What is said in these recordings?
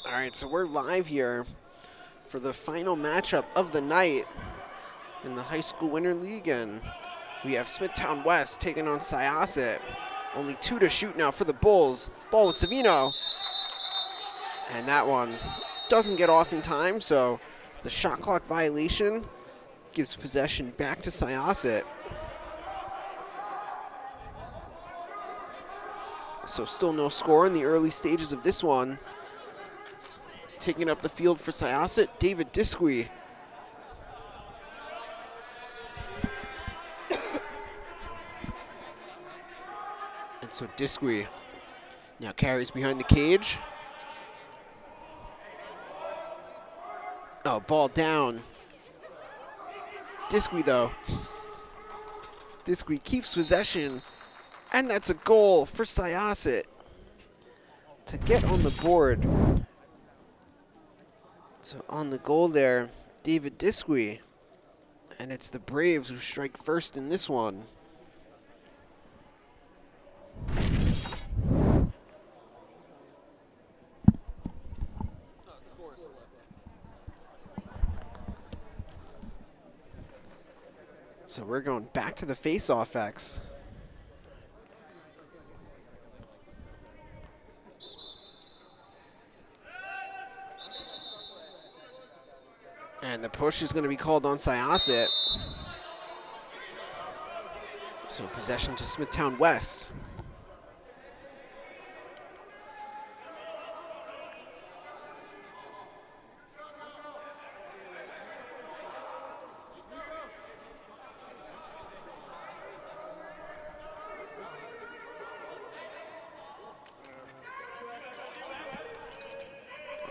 All right, so we're live here for the final matchup of the night in the High School Winter League, and we have Smithtown West taking on Syosset. Only 2 to shoot now for the Bulls. Ball with Savino, and that one doesn't get off in time, so the shot clock violation gives possession back to Syosset. So still no score in the early stages of this one. Taking up the field for Syosset, David Disqui. And so Disqui now carries behind the cage. Oh, ball down. Disqui though. Disqui keeps possession, and that's a goal for Syosset to get on the board. So on the goal there, David Disqui, and it's the Braves who strike first in this one. So we're going back to the face-off X. And the push is going to be called on Syosset. So possession to Smithtown West.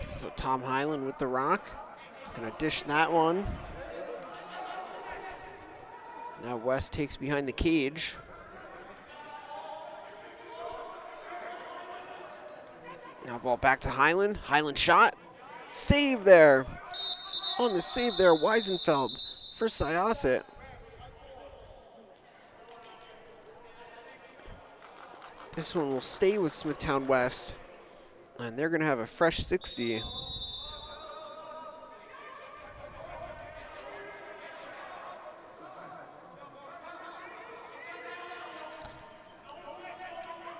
So Tom Highland with the rock. Gonna dish that one. Now West takes behind the cage. Now ball back to Highland. Highland shot. Save there. On the save there, Weisenfeld for Syosset. This one will stay with Smithtown West, and they're gonna have a fresh 60.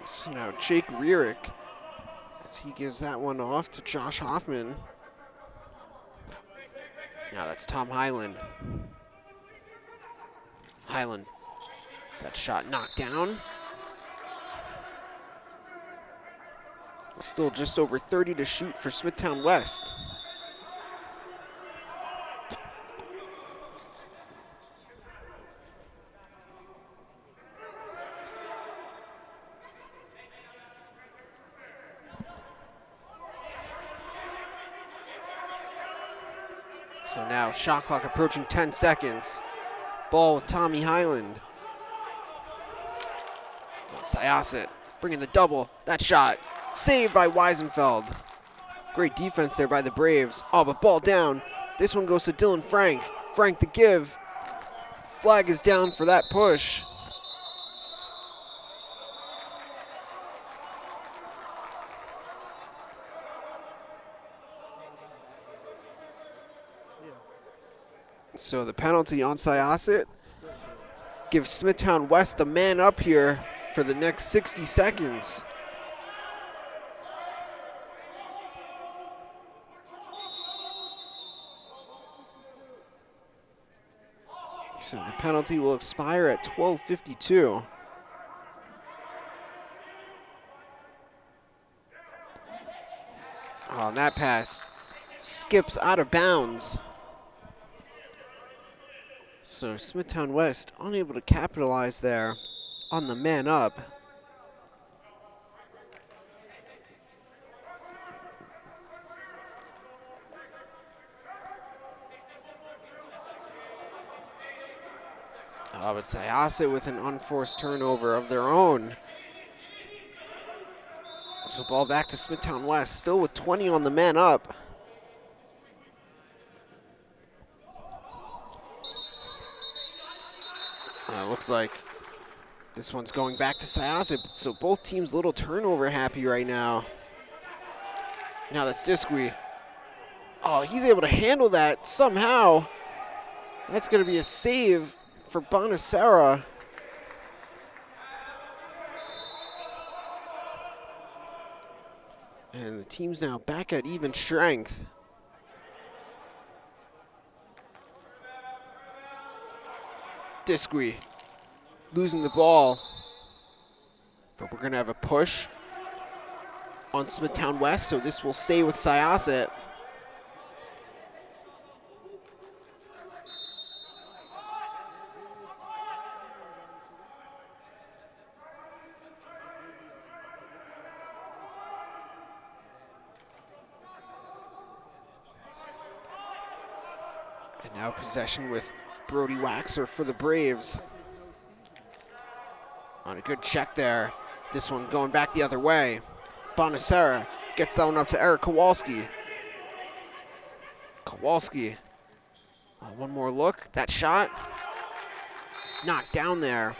So now Jake Rierick, as he gives that one off to Josh Hoffman. Now that's Tom Highland. Highland, that shot knocked down. Still just over 30 to shoot for Smithtown West. So now shot clock approaching 10 seconds. Ball with Tommy Highland. And Syosset bringing the double. That shot saved by Weisenfeld. Great defense there by the Braves. Oh, but ball down. This one goes to Dylan Frank. Frank the give. Flag is down for that push. So the penalty on Syosset gives Smithtown West the man up here for the next 60 seconds. So the penalty will expire at 12:52. Oh, and that pass skips out of bounds. So Smithtown West unable to capitalize there on the man up. Oh, but Syosset with an unforced turnover of their own. So ball back to Smithtown West, still with 20 on the man up. Looks like this one's going back to Syosset, so both teams a little turnover happy right now. Now that's Disqui. Oh, he's able to handle that somehow. That's going to be a save for Bonacera. And the team's now back at even strength. Disqui losing the ball. But we're going to have a push on Smithtown West, so this will stay with Syosset. And now possession with Brody Waxer for the Braves. On a good check there. This one going back the other way. Bonacera gets that one up to Eric Kowalski. Kowalski. One more look. That shot. Knocked down there.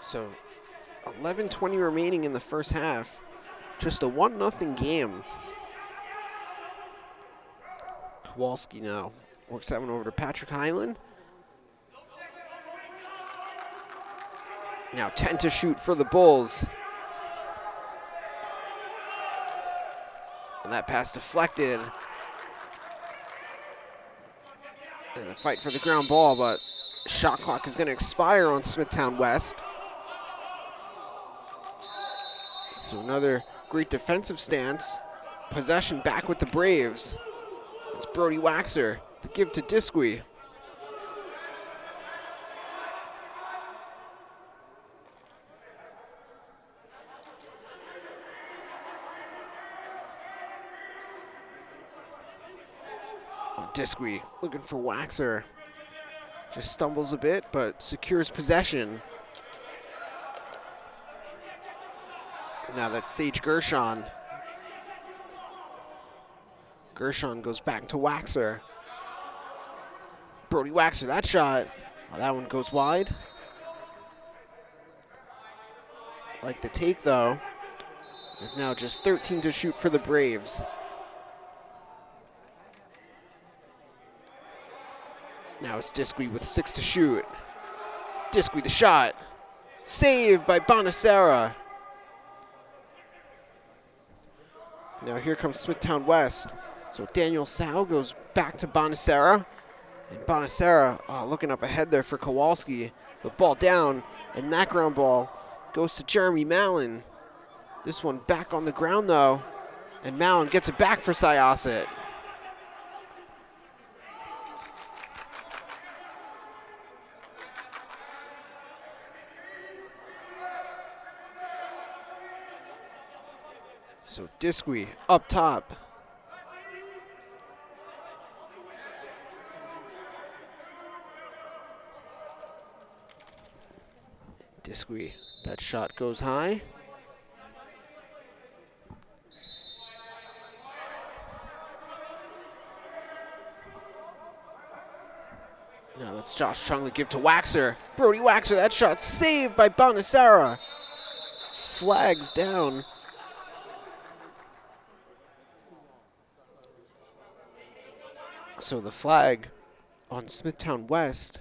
So 11:20 remaining in the first half. Just a 1-0 game. Kowalski now works that one over to Patrick Hyland. Now 10 to shoot for the Bulls. And that pass deflected. And the fight for the ground ball, but shot clock is going to expire on Smithtown West. So another great defensive stance. Possession back with the Braves. It's Brody Waxer to give to Disqui. Oh, Disqui looking for Waxer. Just stumbles a bit, but secures possession. Now that's Sage Gershon. Gershon goes back to Waxer. Brody Waxer, that shot. Oh, that one goes wide. Like the take, though. It's now just 13 to shoot for the Braves. Now it's Disqui with 6 to shoot. Disqui the shot. Saved by Bonacera. Now here comes Smithtown West. So Daniel Sal goes back to Bonacera. And Bonacera looking up ahead there for Kowalski. The ball down, and that ground ball goes to Jeremy Mallon. This one back on the ground, though. And Mallon gets it back for Syosset. So Disqui up top. Disqui, that shot goes high. Now that's Josh Chung give to Waxer. Brody Waxer, that shot saved by Bonacera. Flags down. So the flag on Smithtown West.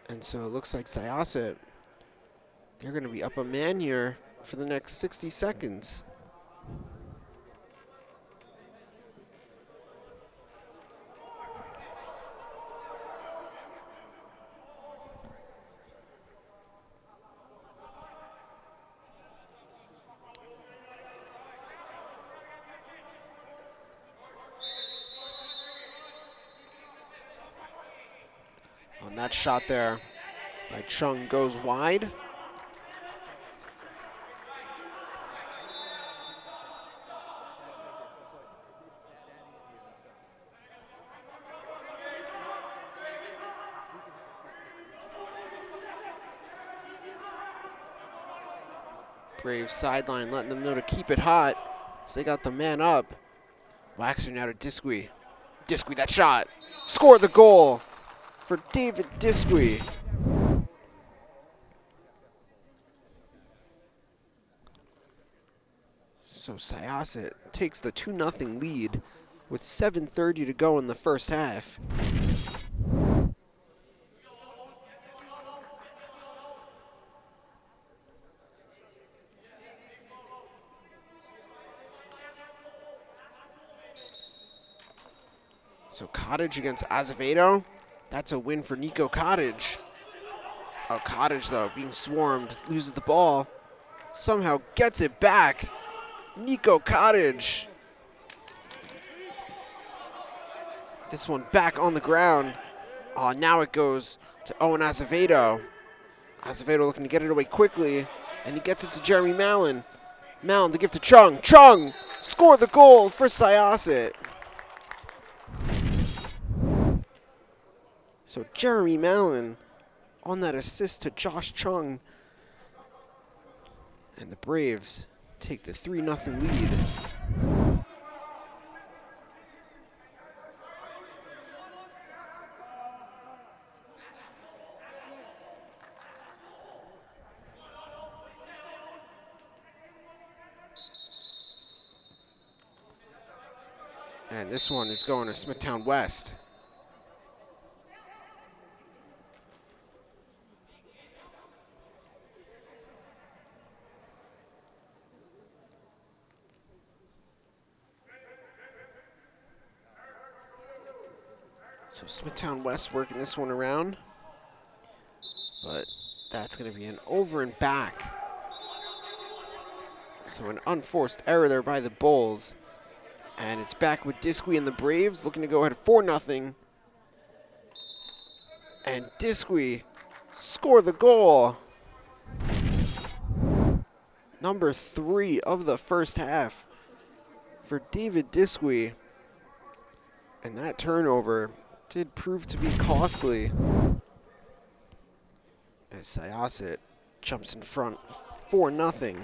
And so it looks like Syosset, they're going to be up a man here for the next 60 seconds. On that shot there by Chung goes wide. Braves sideline letting them know to keep it hot as they got the man up. Waxer now to Disqui. Disqui, that shot. Score the goal for David Disqui. So Syosset takes the 2-0 lead with 7:30 to go in the first half. So Cottage against Azevedo. That's a win for Nico Cottage. Oh, Cottage, though, being swarmed, loses the ball. Somehow gets it back. Nico Cottage. This one back on the ground. Oh, now it goes to Owen Azevedo. Azevedo looking to get it away quickly, and he gets it to Jeremy Mallon. Mallon to give to Chung. Chung score the goal for Syosset. So Jeremy Mallon on that assist to Josh Chung. And the Braves take the 3-0 lead. And this one is going to Smithtown West. So Smithtown West working this one around. But that's going to be an over and back. So an unforced error there by the Bulls. And it's back with Disqui and the Braves looking to go ahead 4-0. And Disqui score the goal. Number 3 of the first half for David Disqui. And that turnover did prove to be costly as Syosset jumps in front 4-0.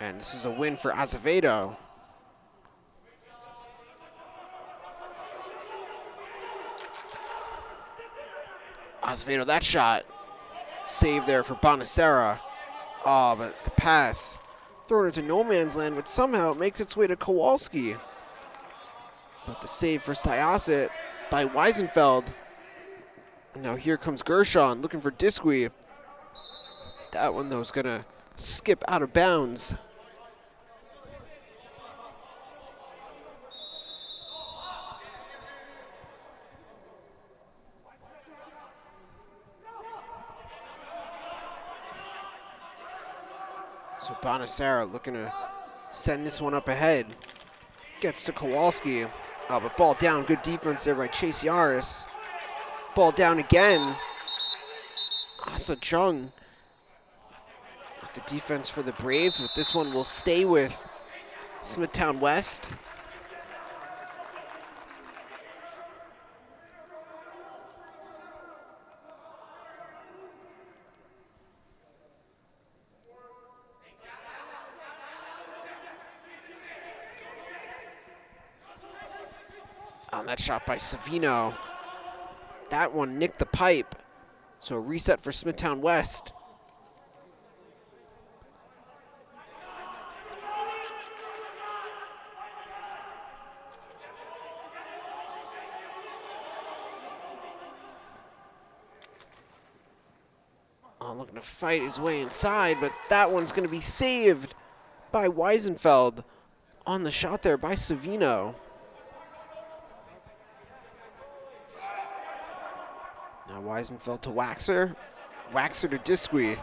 And this is a win for Azevedo. Azevedo, that shot. Save there for Bonacera. Oh, but the pass thrown into no man's land, but somehow it makes its way to Kowalski. But the save for Syosset by Weisenfeld. And now here comes Gershon looking for Disqui. That one, though, is going to skip out of bounds. So Bonacera looking to send this one up ahead. Gets to Kowalski. Oh, but ball down. Good defense there by Chase Yaris. Ball down again. Asa Chung with the defense for the Braves, but this one will stay with Smithtown West. On that shot by Savino. That one nicked the pipe. So a reset for Smithtown West. Looking to fight his way inside, but that one's going to be saved by Weisenfeld on the shot there by Savino. Now Weisenfeld to Waxer. Waxer to Disqui.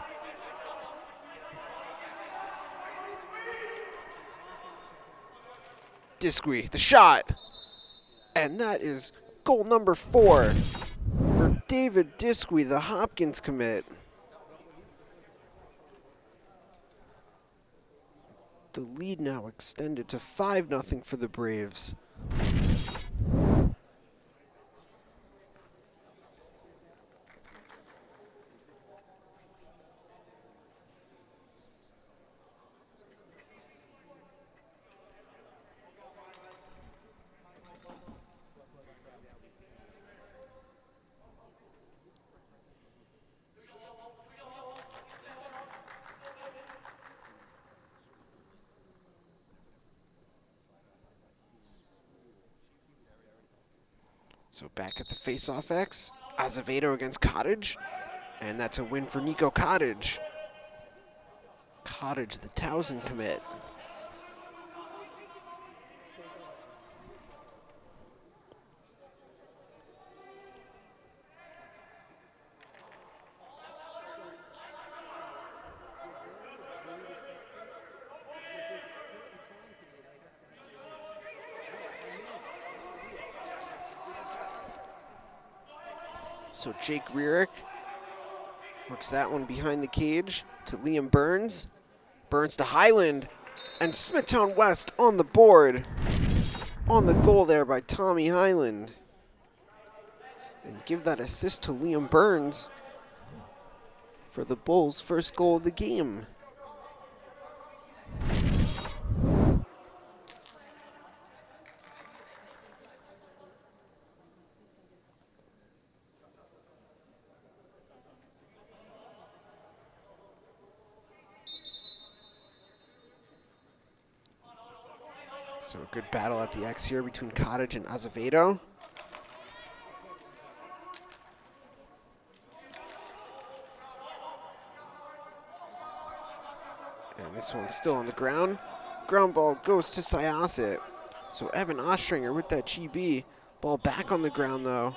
Disqui, the shot. And that is goal number 4 for David Disqui, the Hopkins commit. The lead now extended to 5-0 for the Braves. So back at the face-off X, Azevedo against Cottage, and that's a win for Nico Cottage. Cottage, the Towson commit. So Jake Rierick works that one behind the cage to Liam Burns. Burns to Highland, and Smithtown West on the board. On the goal there by Tommy Highland. And give that assist to Liam Burns for the Bulls' first goal of the game. So a good battle at the X here between Cottage and Azevedo. And this one's still on the ground. Ground ball goes to Syosset. So Evan Ostringer with that GB. Ball back on the ground though.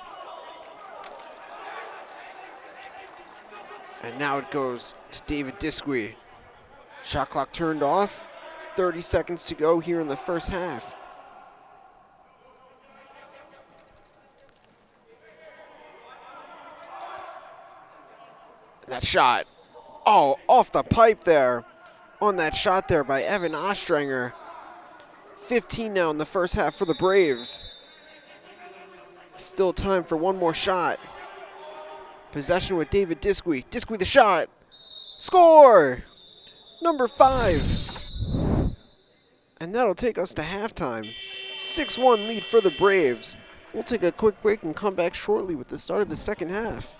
And now it goes to David Disque. Shot clock turned off. 30 seconds to go here in the first half. That shot. Oh, off the pipe there. On that shot there by Evan Ostringer. 15 now in the first half for the Braves. Still time for one more shot. Possession with David Disque. Disque the shot. Score! Number 5. And that'll take us to halftime. 6-1 lead for the Braves. We'll take a quick break and come back shortly with the start of the second half.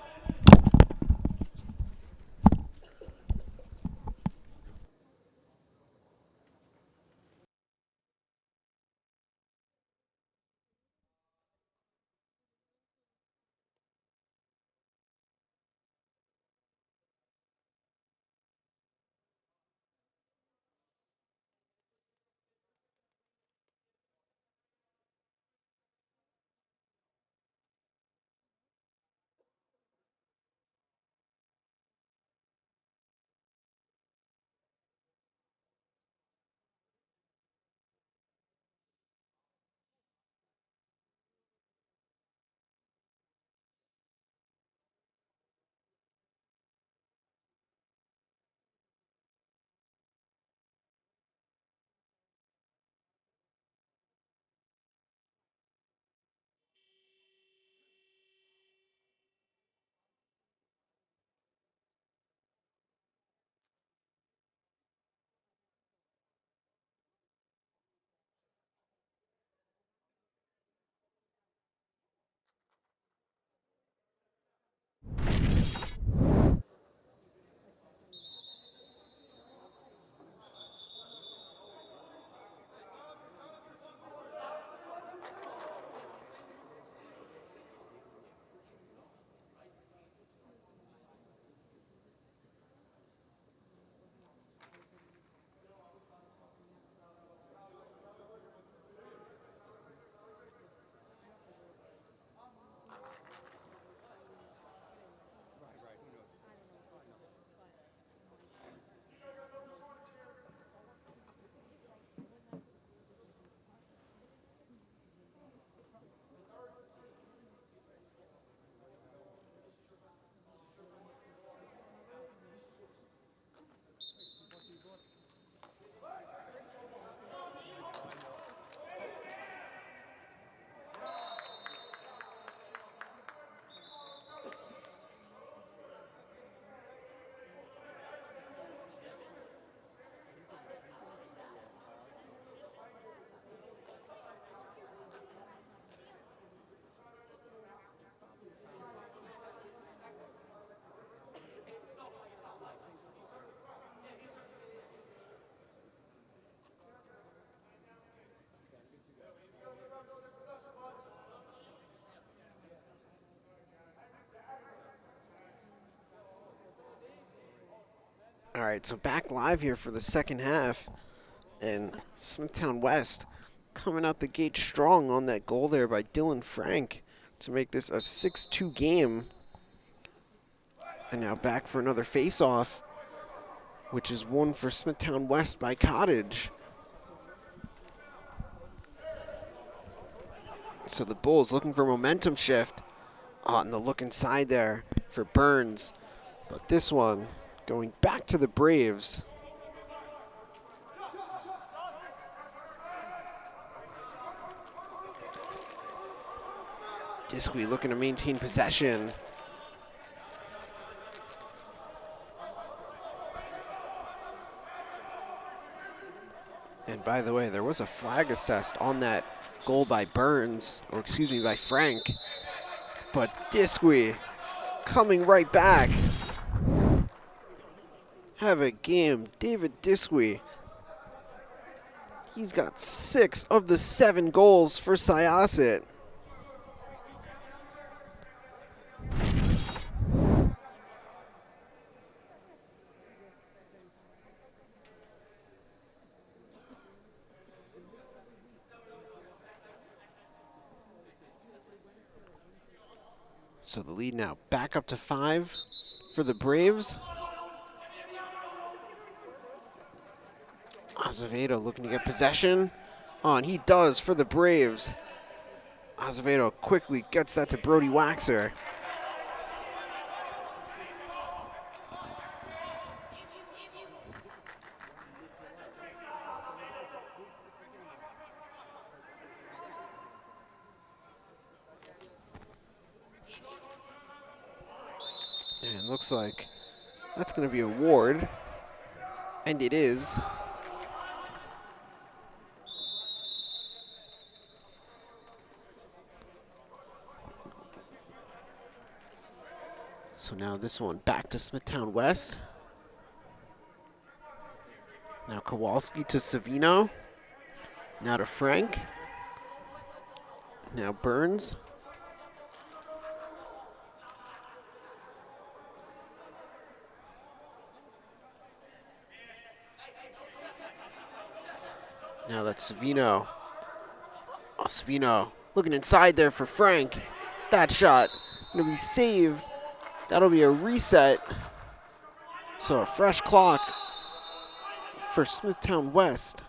All right, so back live here for the second half. And Smithtown West coming out the gate strong on that goal there by Dylan Frank to make this a 6-2 game. And now back for another face-off, which is won for Smithtown West by Cottage. So the Bulls looking for momentum shift. And the look inside there for Burns. But this one going back to the Braves. Disque looking to maintain possession. And by the way, there was a flag assessed on that goal by Burns, or excuse me, by Frank. But Disque coming right back. Have a game, David Disque. He's got 6 of the 7 goals for Syosset. So the lead now back up to 5 for the Braves. Azevedo looking to get possession. And he does for the Braves. Azevedo quickly gets that to Brody Waxer. And it looks like that's going to be a Ward. And it is. So now this one back to Smithtown West. Now Kowalski to Savino. Now to Frank. Now Burns. Now that's Savino. Oh, Savino looking inside there for Frank. That shot going to be saved. That'll be a reset. So a fresh clock for Smithtown West.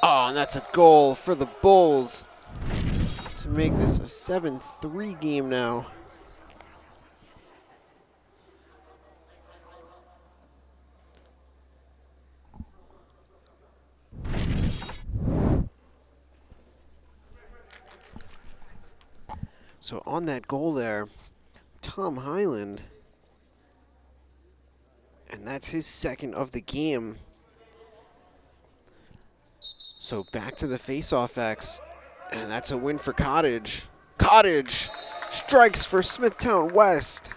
Oh, and that's a goal for the Bulls to make this a 7-3 game now. So on that goal there, Tom Highland, and that's his second of the game. So back to the face-off X, and that's a win for Cottage. Cottage strikes for Smithtown West.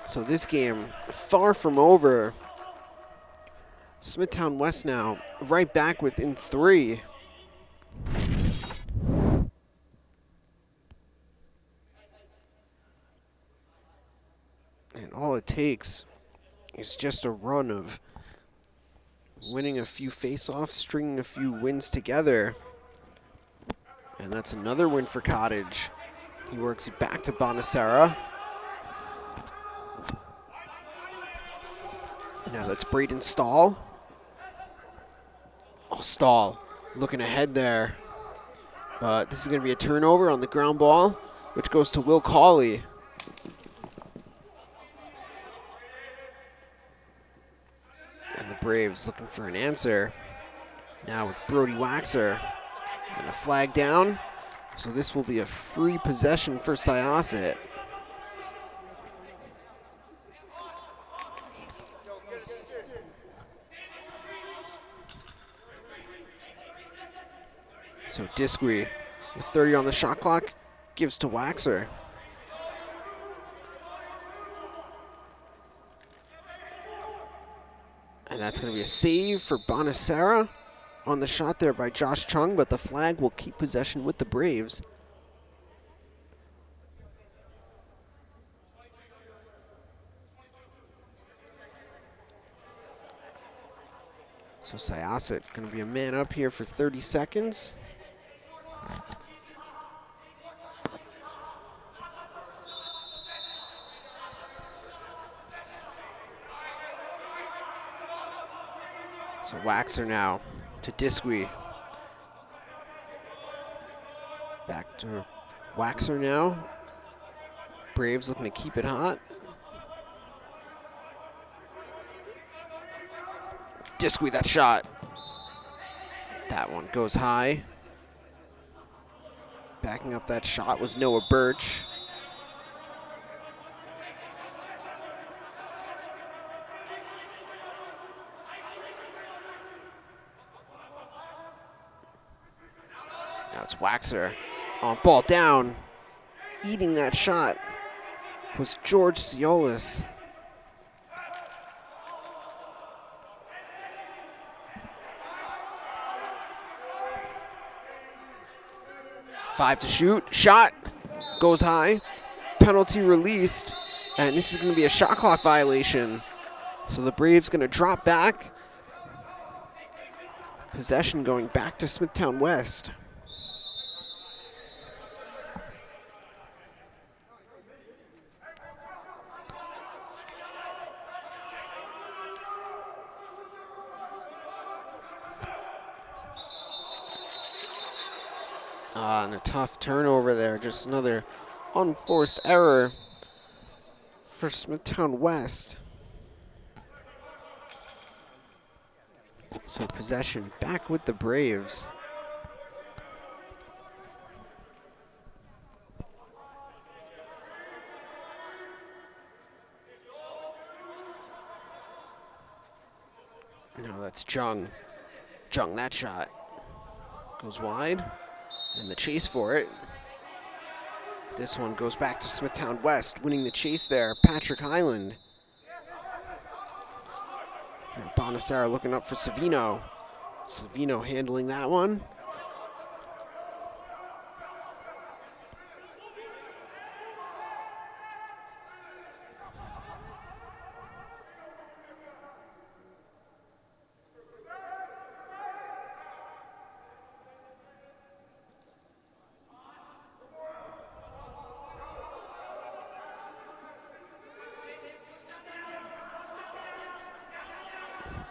So this game far from over. Smithtown West now right back within 3. And all it takes is just a run of winning a few face-offs, stringing a few wins together. And that's another win for Cottage. He works it back to Bonacera. Now that's Braden Stahl. Oh, Stahl looking ahead there. But this is going to be a turnover on the ground ball, which goes to Will Cawley. And the Braves looking for an answer. Now with Brody Waxer. And a flag down. So this will be a free possession for Syosset. So Disque with 30 on the shot clock gives to Waxer. that's going to be a save for Bonacera on the shot there by Josh Chung, but the flag will keep possession with the Braves. So Syosset going to be a man up here for 30 seconds. So Waxer now to Disqui. Back to Waxer now. Braves looking to keep it hot. Disqui, that shot. That one goes high. Backing up that shot was Noah Birch. Now it's Waxer. On ball down. Eating that shot was George Syosset. Five to shoot. Shot goes high. Penalty released. And this is going to be a shot clock violation. So the Braves going to drop back. Possession going back to Smithtown West. And a tough turnover there. Just another unforced error for Smithtown West. So possession back with the Braves. No, that's Jung. Jung, that shot goes wide. And the chase for it. This one goes back to Smithtown West, winning the chase there, Patrick Highland. Now Bonacera looking up for Savino. Savino handling that one.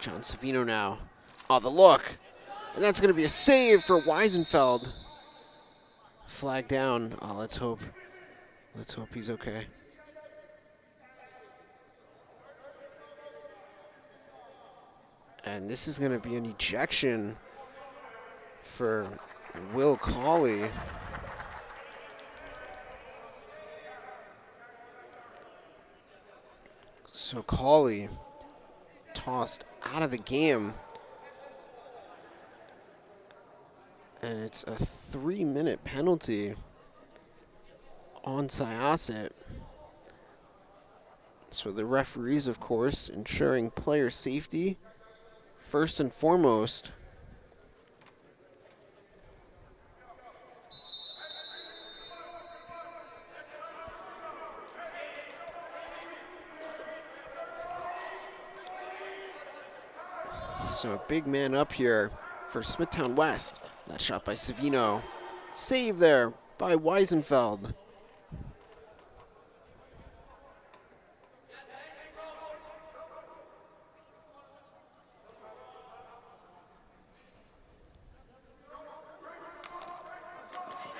John Savino now. Oh, the look. And that's going to be a save for Weisenfeld. Flag down. Oh, let's hope he's okay. And this is going to be an ejection for Will Cawley. So Cawley tossed out of the game. And it's a 3-minute penalty on Syosset. So the referees, of course, ensuring player safety first and foremost. So a big man up here for Smithtown West. That shot by Savino. Save there by Weisenfeld.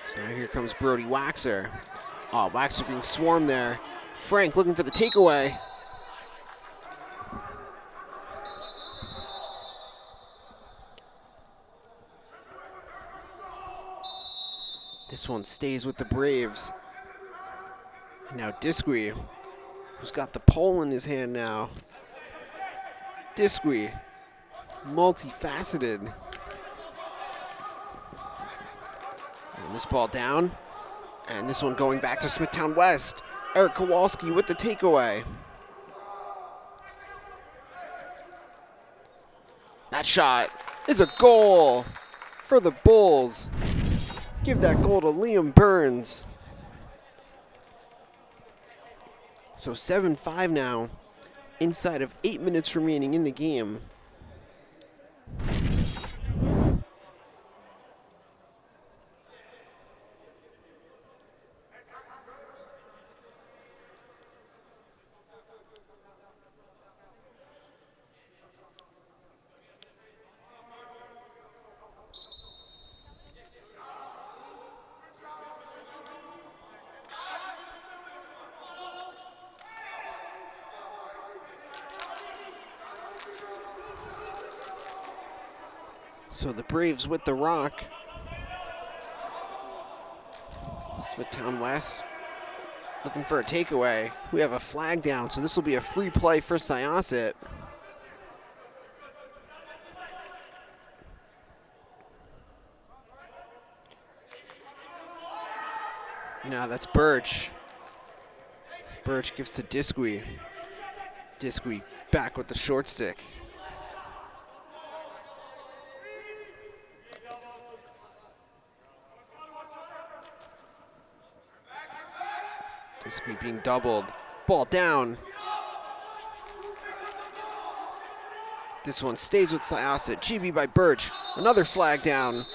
So now here comes Brody Waxer. Oh, Waxer being swarmed there. Frank looking for the takeaway. This one stays with the Braves. And now Disqui, who's got the pole in his hand now. Disqui, multifaceted. And this ball down. And this one going back to Smithtown West. Eric Kowalski with the takeaway. That shot is a goal for the Bulls. Give that goal to Liam Burns. So 7-5 now, inside of 8 minutes remaining in the game. So the Braves with the rock. Smithtown West looking for a takeaway. We have a flag down, so this will be a free play for Syosset. No, that's Birch. Birch gives to Disqui. Disqui back with the short stick. Disqui being doubled. Ball down. This one stays with Syosset. GB by Birch. Another flag down.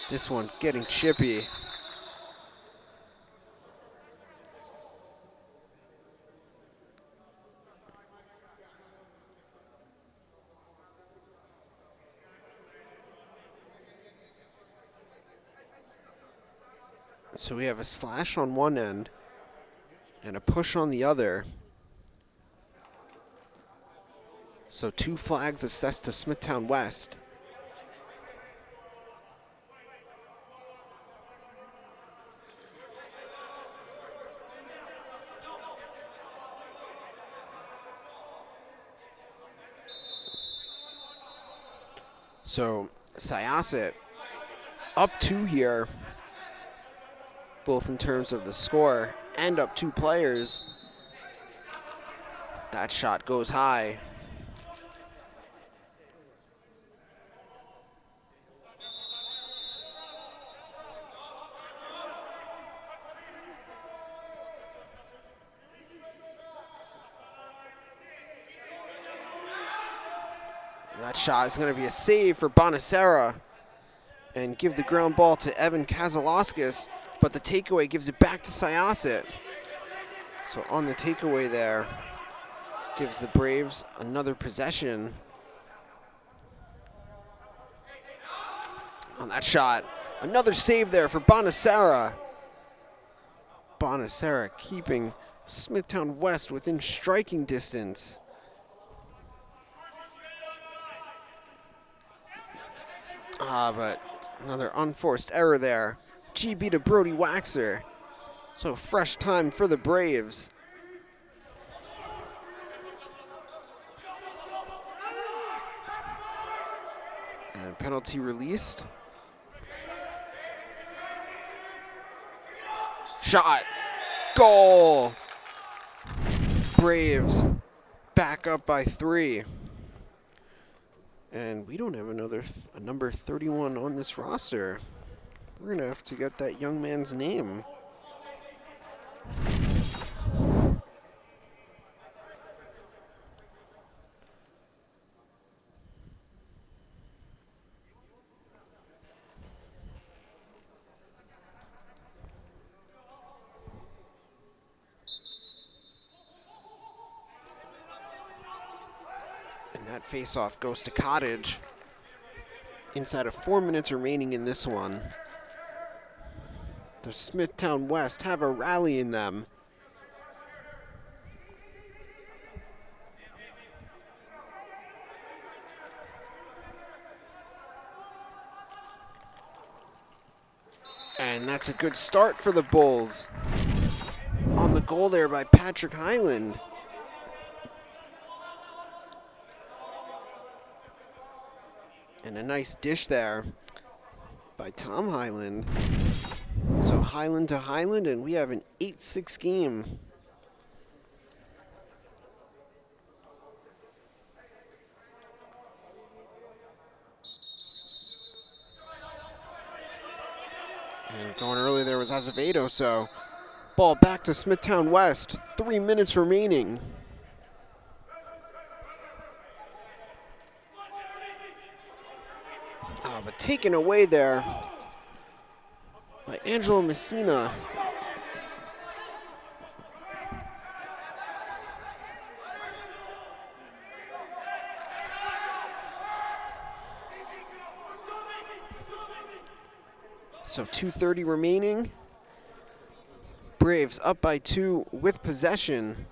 This one getting chippy. So we have a slash on one end and a push on the other. So 2 flags assessed to Smithtown West. So Syosset up 2 here, both in terms of the score and up 2 players. That shot goes high. That shot is going to be a save for Bonacera and give the ground ball to Evan Kazalauskas, but the takeaway gives it back to Syosset. So on the takeaway there, gives the Braves another possession. On that shot, another save there for Bonacera. Bonacera keeping Smithtown West within striking distance. But another unforced error there. GB to Brody Waxer. So fresh time for the Braves. And penalty released. Shot. Goal. Braves back up by 3. And we don't have a number 31 on this roster. We're going to have to get that young man's name. And that face-off goes to Cottage. Inside of 4 minutes remaining in this one. The Smithtown West have a rally in them. And that's a good start for the Bulls. On the goal there by Patrick Highland. And a nice dish there by Tom Highland. So Highland to Highland, and we have an 8-6 game. And going early there was Azevedo, so ball back to Smithtown West. 3 minutes remaining. But taken away there by Angelo Messina. So 2:30 remaining. Braves up by 2 with possession.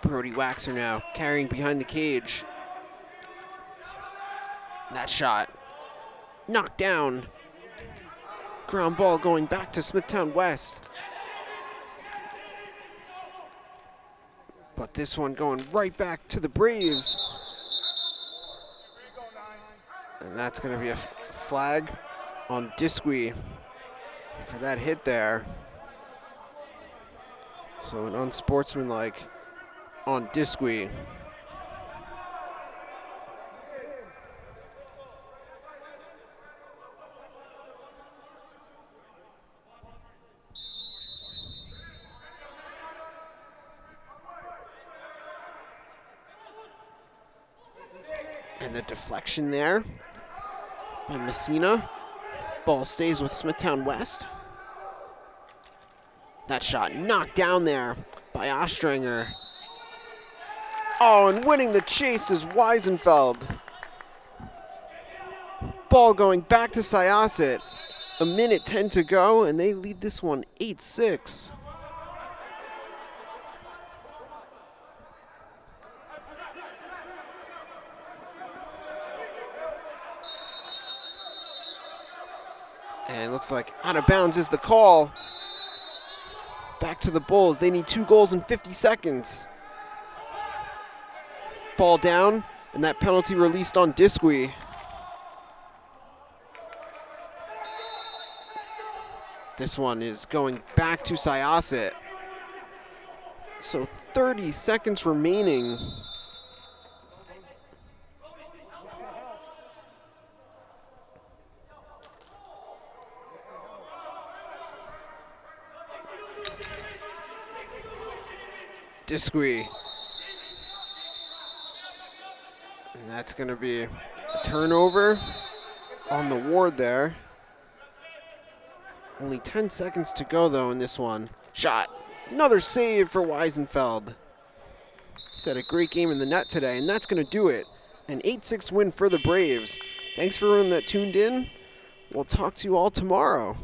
Brody Waxer now carrying behind the cage. That shot knocked down. Ground ball going back to Smithtown West. But this one going right back to the Braves. And that's going to be a flag on Disque for that hit there. So an unsportsmanlike on Disque. And the deflection there by Messina. Ball stays with Smithtown West. That shot knocked down there by Ostranger. Oh, and winning the chase is Weisenfeld. Ball going back to Syosset. 1:10 to go, and they lead this one 8-6. And it looks like out of bounds is the call. Back to the Bulls. They need 2 goals in 50 seconds. Ball down, and that penalty released on Disque. This one is going back to Syosset. So 30 seconds remaining. Disque. And that's going to be a turnover on the ward there. Only 10 seconds to go, though, in this one. Shot. Another save for Weisenfeld. He's had a great game in the net today, and that's going to do it. An 8-6 win for the Braves. Thanks for everyone that tuned in. We'll talk to you all tomorrow.